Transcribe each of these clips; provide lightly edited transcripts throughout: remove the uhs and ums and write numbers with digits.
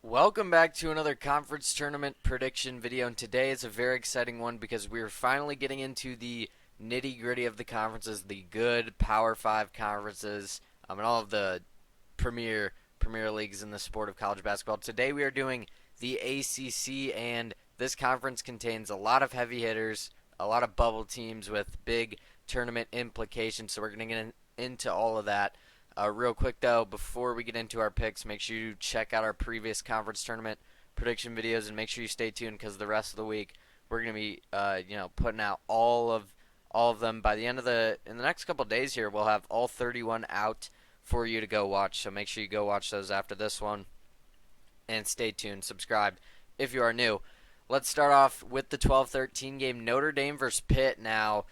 Welcome back to another conference tournament prediction video, and today is a very exciting one because we're finally getting into the nitty-gritty of the conferences, the good Power 5 conferences, and all of the premier leagues in the sport of college basketball. Today we are doing the ACC, and this conference contains a lot of heavy hitters, a lot of bubble teams with big tournament implications, so we're going to get into all of that. Real quick though, before we get into our picks, make sure you check out our previous conference tournament prediction videos, and make sure you stay tuned because the rest of the week we're gonna be, putting out all of them by the end of in the next couple of days. Here we'll have all 31 out for you to go watch. So make sure you go watch those after this one, and stay tuned. Subscribe if you are new. Let's start off with the 12-13 game, Notre Dame versus Pitt. Now,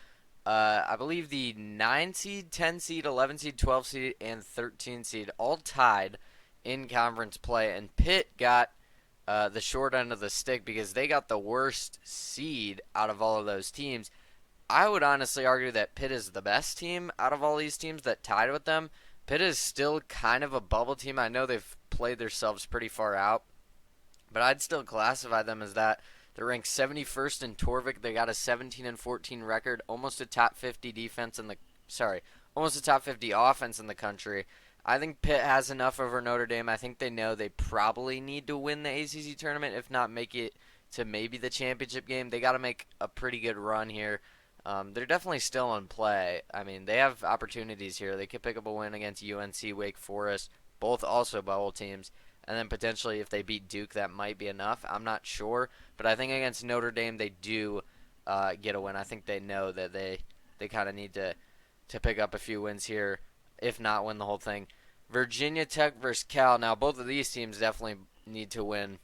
I believe the 9 seed, 10 seed, 11 seed, 12 seed, and 13 seed all tied in conference play, and Pitt got the short end of the stick because they got the worst seed out of all of those teams. I would honestly argue that Pitt is the best team out of all these teams that tied with them. Pitt is still kind of a bubble team. I know they've played themselves pretty far out, but I'd still classify them as that. They're ranked 71st in Torvik. They got a 17-14 record, almost a top 50 almost a top 50 offense in the country. I think Pitt has enough over Notre Dame. I think they know they probably need to win the ACC tournament, if not make it to maybe the championship game. They got to make a pretty good run here. They're definitely still in play. I mean, they have opportunities here. They could pick up a win against UNC, Wake Forest, both also bubble teams. And then potentially if they beat Duke, that might be enough. I'm not sure. But I think against Notre Dame, they do get a win. I think they know that they kind of need to pick up a few wins here, if not win the whole thing. Virginia Tech versus Cal. Now, both of these teams definitely need to win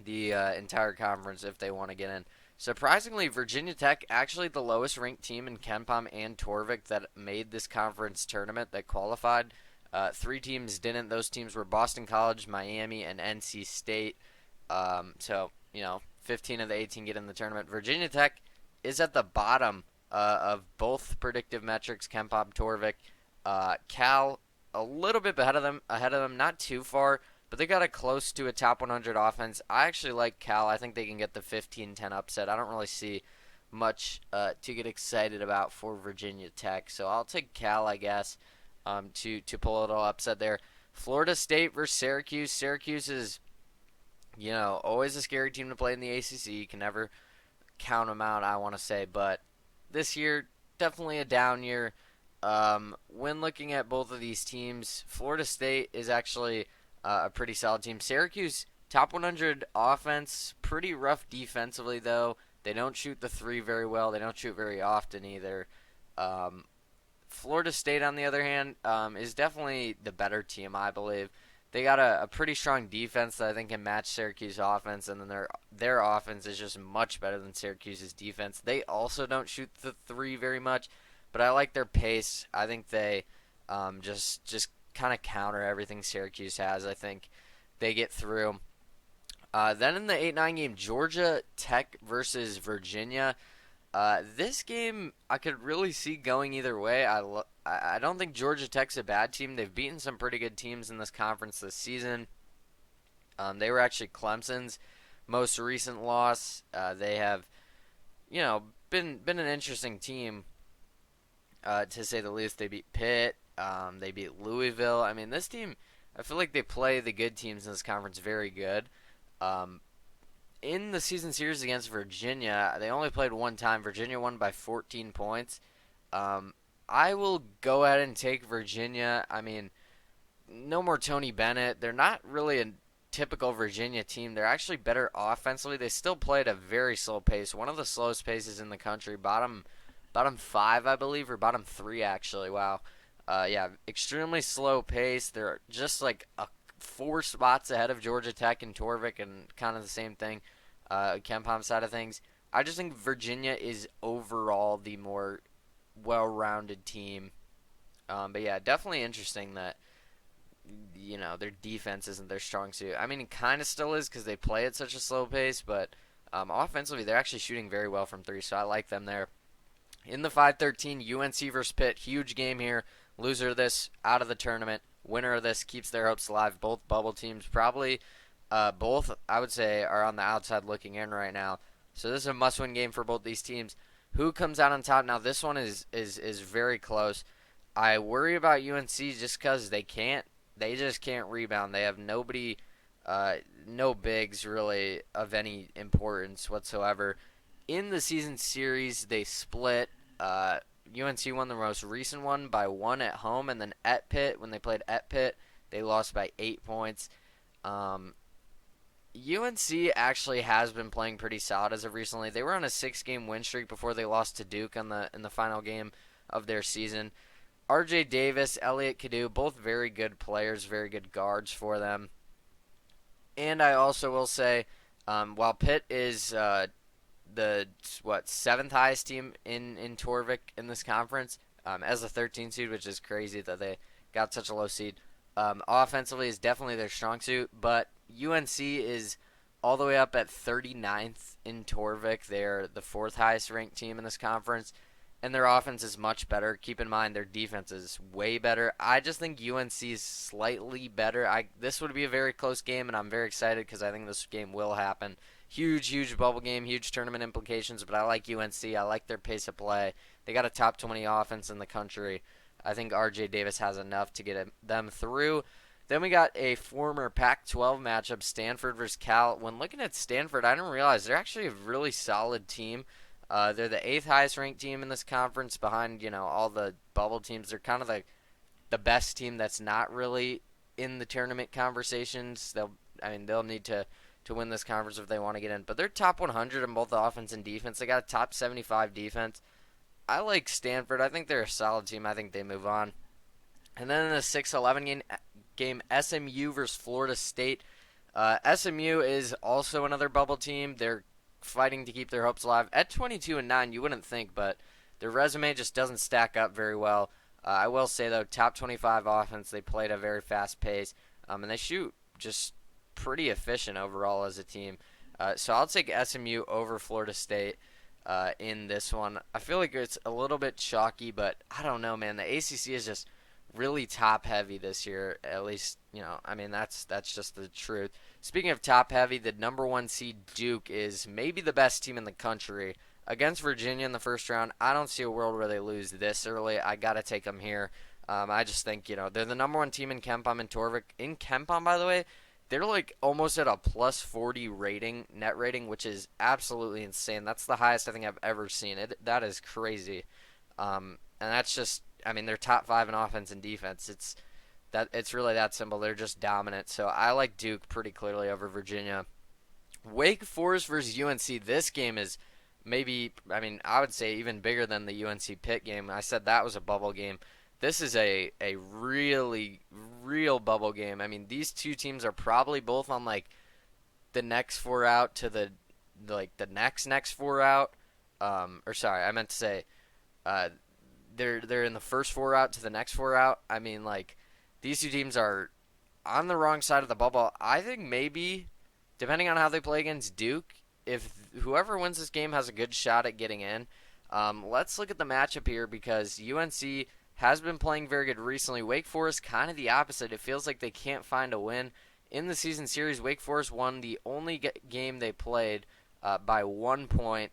the entire conference if they want to get in. Surprisingly, Virginia Tech, actually the lowest ranked team in KenPom and Torvik that made this conference tournament that qualified. 3 teams didn't. Those teams were Boston College, Miami, and NC State. 15 of the 18 get in the tournament. Virginia Tech is at the bottom of both predictive metrics, KenPom, Torvik. Cal, a little bit ahead of them, not too far, but they got a close to a top 100 offense. I actually like Cal. I think they can get the 15-10 upset. I don't really see much to get excited about for Virginia Tech, so I'll take Cal, I guess. To pull a little upset there. Florida State versus Syracuse. Syracuse is, always a scary team to play in the ACC. You can never count them out, I want to say. But this year, definitely a down year. When looking at both of these teams, Florida State is actually a pretty solid team. Syracuse, top 100 offense, pretty rough defensively, though. They don't shoot the 3 very well. They don't shoot very often either. Florida State, on the other hand, is definitely the better team, I believe. They got a pretty strong defense that I think can match Syracuse offense, and then their offense is just much better than Syracuse's defense. They also don't shoot the 3 very much, but I like their pace. I think they just kind of counter everything Syracuse has. I think they get through. Then in the 8-9 game, Georgia Tech versus Virginia. This game I could really see going either way. I don't think Georgia Tech's a bad team. They've beaten some pretty good teams in this conference this season. They were actually Clemson's most recent loss. They have, been an interesting team, to say the least. They beat Pitt. They beat Louisville. I mean, this team, I feel like they play the good teams in this conference very good. In the season series against Virginia, they only played one time. Virginia won by 14 points. I will go ahead and take Virginia. I mean, no more Tony Bennett. They're not really a typical Virginia team. They're actually better offensively. They still play at a very slow pace, one of the slowest paces in the country. Bottom 5, I believe, or bottom 3 actually. Wow. Extremely slow pace. They're just like a 4 spots ahead of Georgia Tech and Torvik, and kind of the same thing, KenPom side of things. I just think Virginia is overall the more well-rounded team. But yeah, definitely interesting that, their defense isn't their strong suit. I mean, it kind of still is because they play at such a slow pace, but offensively, they're actually shooting very well from 3, so I like them there. In the 5-13, UNC versus Pitt, huge game here. Loser of this, out of the tournament. Winner of this keeps their hopes alive. Both bubble teams, probably Both, I would say, are on the outside looking in right now. So this is a must-win game for both these teams. Who comes out on top? Now this one is very close. I worry about UNC just because they just can't rebound. They have nobody, no bigs really of any importance whatsoever. In the season series, they split. UNC won the most recent one by 1 at home, and then at Pitt, when they played at Pitt, they lost by 8 points. UNC actually has been playing pretty solid as of recently. They were on a 6-game win streak before they lost to Duke in the final game of their season. R.J. Davis, Elliot Cadeau, both very good players, very good guards for them. And I also will say, while Pitt is the seventh highest team in Torvik in this conference, as a 13 seed, which is crazy that they got such a low seed. Offensively is definitely their strong suit, but UNC is all the way up at 39th in Torvik. They're the 4th highest ranked team in this conference, and their offense is much better. Keep in mind their defense is way better. I just think UNC is slightly better. This would be a very close game, and I'm very excited because I think this game will happen. Huge bubble game, huge tournament implications, but I like UNC. I like their pace of play. They got a top 20 offense in the country. I think R.J. Davis has enough to get them through. Then we got a former Pac-12 matchup, Stanford versus Cal. When looking at Stanford, I didn't realize they're actually a really solid team. They're the 8th highest ranked team in this conference behind, all the bubble teams. They're kind of the best team that's not really in the tournament conversations. They'll need to win this conference if they want to get in. But they're top 100 in both the offense and defense. They got a top 75 defense. I like Stanford. I think they're a solid team. I think they move on. And then in the 6-11 game, SMU versus Florida State. SMU is also another bubble team. They're fighting to keep their hopes alive. At 22-9, you wouldn't think, but their resume just doesn't stack up very well. I will say, though, top 25 offense. They play at a very fast pace, and they shoot just pretty efficient overall as a team. So I'll take SMU over Florida State in this one. I feel like it's a little bit chalky, but I don't know, man. The ACC is just really top heavy this year. At least, that's just the truth. Speaking of top heavy, the number 1 seed Duke is maybe the best team in the country. Against Virginia in the first round, I don't see a world where they lose this early. I got to take them here. I just think, they're the number 1 team in KenPom and Torvik. In KenPom, by the way, they're like almost at a plus 40 net rating, which is absolutely insane. That's the highest I think I've ever seen. That is crazy. And that's just, they're top 5 in offense and defense. It's really that simple. They're just dominant. So I like Duke pretty clearly over Virginia. Wake Forest versus UNC. This game is maybe, I would say even bigger than the UNC Pitt game. I said that was a bubble game. This is a really real bubble game. These two teams are probably both on like the next 4 out to the next 4 out. Or sorry, I meant to say they're in the first 4 out to the next 4 out. These two teams are on the wrong side of the bubble. I think maybe, depending on how they play against Duke, if whoever wins this game has a good shot at getting in. Let's look at the matchup here because UNC has been playing very good recently. Wake Forest, kind of the opposite. It feels like they can't find a win. In the season series, Wake Forest won the only game they played by 1 point.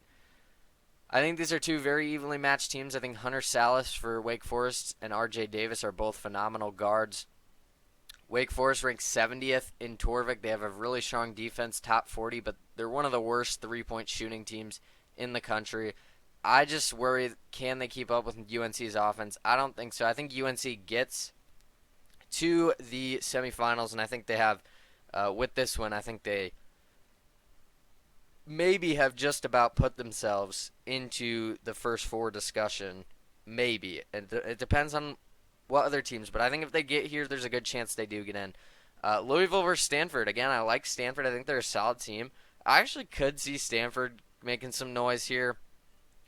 I think these are two very evenly matched teams. I think Hunter Salas for Wake Forest and R.J. Davis are both phenomenal guards. Wake Forest ranks 70th in Torvik. They have a really strong defense, top 40, but they're one of the worst three-point shooting teams in the country. I just worry, can they keep up with UNC's offense? I don't think so. I think UNC gets to the semifinals, and I think they have, with this one, I think they maybe have just about put themselves into the first 4 discussion. Maybe. It depends on what other teams, but I think if they get here, there's a good chance they do get in. Louisville versus Stanford. Again, I like Stanford. I think they're a solid team. I actually could see Stanford making some noise here.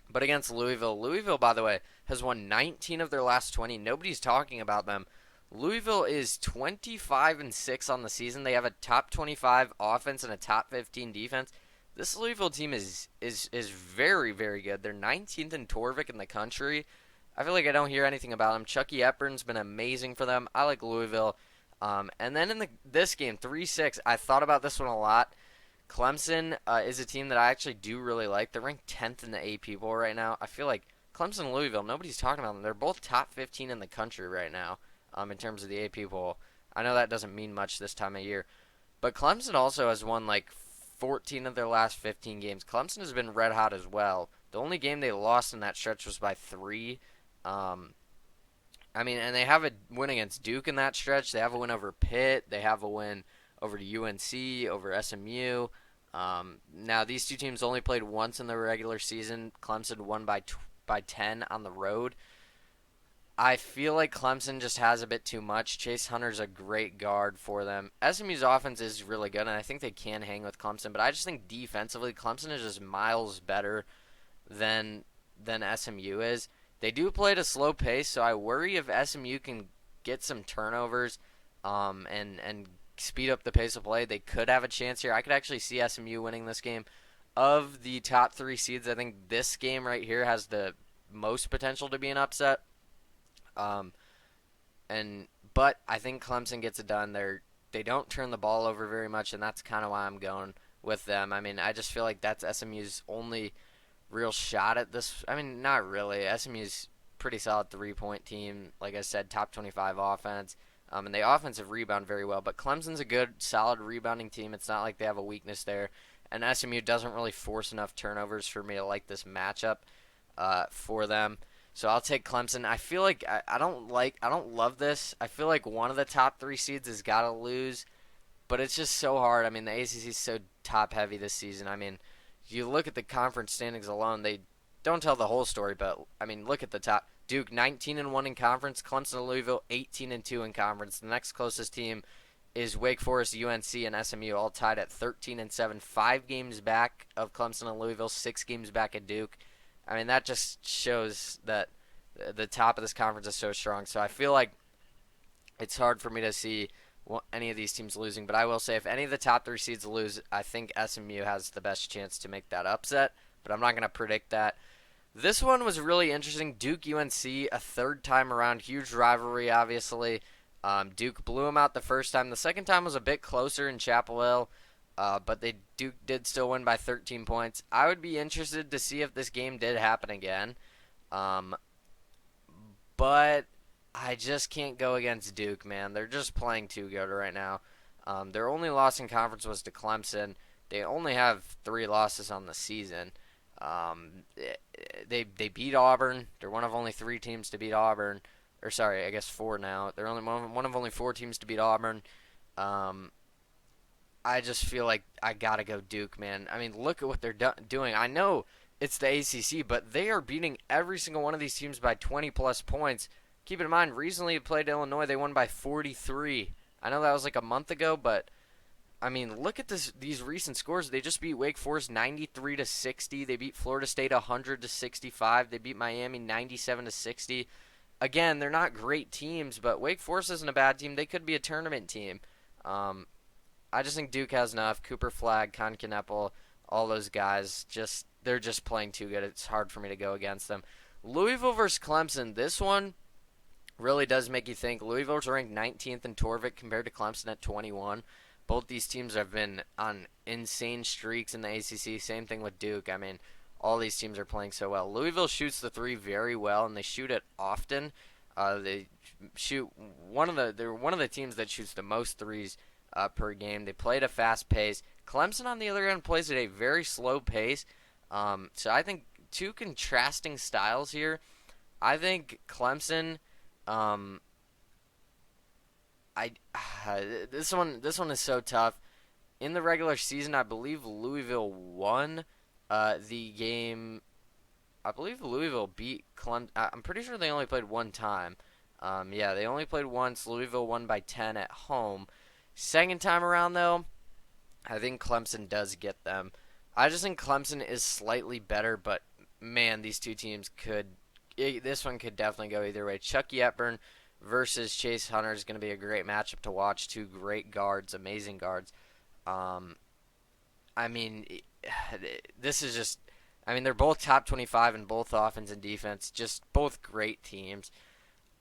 But against Louisville, by the way, has won 19 of their last 20. Nobody's talking about them. Louisville is 25-6 on the season. They have a top 25 offense and a top 15 defense. This Louisville team is very, very good. They're 19th in Torvik in the country. I feel like I don't hear anything about them. Chucky Hepburn's been amazing for them. I like Louisville. And then in this game, 3-6, I thought about this one a lot. Clemson is a team that I actually do really like. They're ranked 10th in the AP poll right now. I feel like Clemson and Louisville, nobody's talking about them. They're both top 15 in the country right now in terms of the AP poll. I know that doesn't mean much this time of year. But Clemson also has won like 14 of their last 15 games. Clemson has been red hot as well. The only game they lost in that stretch was by 3. And they have a win against Duke in that stretch. They have a win over Pitt. They have a win over UNC, over SMU. Now, these two teams only played once in the regular season. Clemson won by 10 on the road. I feel like Clemson just has a bit too much. Chase Hunter's a great guard for them. SMU's offense is really good, and I think they can hang with Clemson. But I just think defensively, Clemson is just miles better than SMU is. They do play at a slow pace, so I worry if SMU can get some turnovers and speed up the pace of play, they could have a chance here. I could actually see SMU winning this game. Of the top 3 seeds, I think this game right here has the most potential to be an upset. But I think Clemson gets it done. They don't turn the ball over very much, and that's kind of why I'm going with them. I mean, I just feel like that's SMU's only real shot at this. I mean, not really. SMU's pretty solid 3-point team. Like I said, top 25 offense. And they offensive rebound very well. But Clemson's a good, solid rebounding team. It's not like they have a weakness there. And SMU doesn't really force enough turnovers for me to like this matchup for them. So I'll take Clemson. I feel like I don't love this. I feel like one of the top 3 seeds has got to lose. But it's just so hard. I mean, the ACC is so top-heavy this season. I mean, you look at the conference standings alone, they don't tell the whole story, but I mean, look at the top. Duke 19-1 in conference, Clemson and Louisville 18-2 in conference. The next closest team is Wake Forest, UNC, and SMU, all tied at 13-7, 5 games back of Clemson and Louisville, 6 games back at Duke. I mean, that just shows that the top of this conference is so strong. So I feel like it's hard for me to see any of these teams losing, but I will say if any of the top 3 seeds lose, I think SMU has the best chance to make that upset, but I'm not going to predict that. This one was really interesting. Duke UNC, a third time around, huge rivalry, obviously. Duke blew them out the first time. The second time was a bit closer in Chapel Hill, but Duke did still win by 13 points. I would be interested to see if this game did happen again, but I just can't go against Duke, man. They're just playing too good right now. Their only loss in conference was to Clemson. They only have 3 losses on the season. They beat Auburn. They're one of only 3 teams to beat Auburn. Or sorry, I guess 4 now. They're only one of only 4 teams to beat Auburn. I just feel like I gotta go Duke, man. I mean, look at what they're doing. I know it's the ACC, but they are beating every single one of these teams by 20-plus points. Keep in mind, recently they played Illinois. They won by 43. I know that was like a month ago, but I mean, look at these recent scores. They just beat Wake Forest 93-60. They beat Florida State 100-65. They beat Miami 97-60. Again, they're not great teams, but Wake Forest isn't a bad team. They could be a tournament team. I just think Duke has enough. Cooper Flagg, Con Kneppel, all those guys, they're just playing too good. It's hard for me to go against them. Louisville versus Clemson. This one really does make you think. Louisville's ranked 19th in Torvik compared to Clemson at 21. Both these teams have been on insane streaks in the ACC. Same thing with Duke. I mean, all these teams are playing so well. Louisville shoots the 3 very well, and they shoot it often. They shoot they're one of the teams that shoots the most threes per game. They play at a fast pace. Clemson, on the other hand, plays at a very slow pace. So I think 2 contrasting styles here. I think Clemson. This one is so tough. In the regular season, I believe Louisville won the game. I believe Louisville beat Clemson. I'm pretty sure they only played one time. Yeah, they only played once. Louisville won by 10 at home. Second time around, though, I think Clemson does get them. I just think Clemson is slightly better, but man, these 2 teams this one could definitely go either way. Chucky Hepburn versus Chase Hunter is going to be a great matchup to watch. 2 great guards, amazing guards. I mean, this is just, I mean, they're both top 25 in both offense and defense, just both great teams.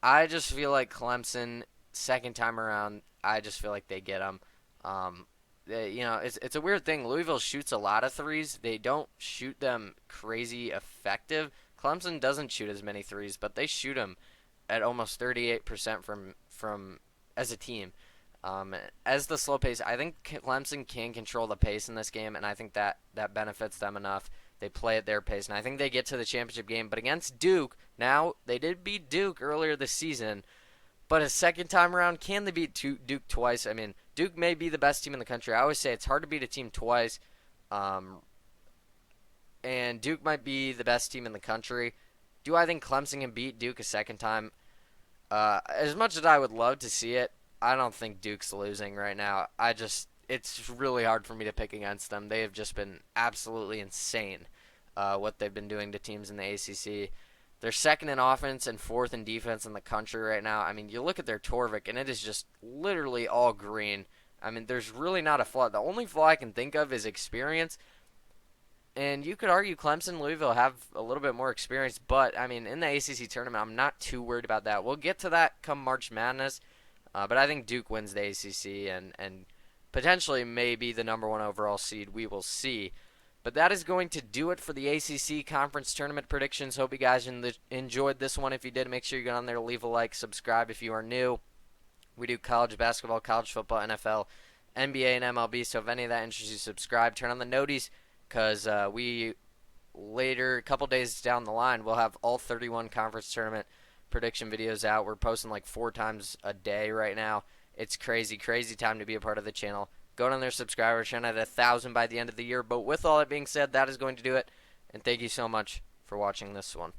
I just feel like Clemson second time around, I just feel like they get them. It's a weird thing. Louisville shoots a lot of threes. They don't shoot them crazy effective. Clemson doesn't shoot as many threes, but they shoot them at almost 38% from as a team. As the slow pace, I think Clemson can control the pace in this game, and I think that benefits them enough. They play at their pace, and I think they get to the championship game. But against Duke, now they did beat Duke earlier this season, but a second time around, can they beat Duke twice? I mean, Duke may be the best team in the country. I always say it's hard to beat a team twice, and Duke might be the best team in the country. Do I think Clemson can beat Duke a second time? As much as I would love to see it, I don't think Duke's losing right now. It's really hard for me to pick against them. They have just been absolutely insane, what they've been doing to teams in the ACC. They're second in offense and fourth in defense in the country right now. I mean, you look at their Torvik, and it is just literally all green. I mean, there's really not a flaw. The only flaw I can think of is experience. And you could argue Clemson, Louisville have a little bit more experience, but, I mean, in the ACC tournament, I'm not too worried about that. We'll get to that come March Madness, but I think Duke wins the ACC and potentially maybe the number one overall seed. We will see. But that is going to do it for the ACC Conference Tournament predictions. Hope you guys enjoyed this one. If you did, make sure you get on there, leave a like, subscribe if you are new. We do college basketball, college football, NFL, NBA, and MLB. So if any of that interests you, subscribe. Turn on the noties because we later, a couple days down the line, we'll have all 31 Conference Tournament prediction videos out. We're posting like 4 times a day right now. It's crazy, crazy time to be a part of the channel. Go down there, subscribe. We're trying at 1,000 by the end of the year. But with all that being said, that is going to do it. And thank you so much for watching this one.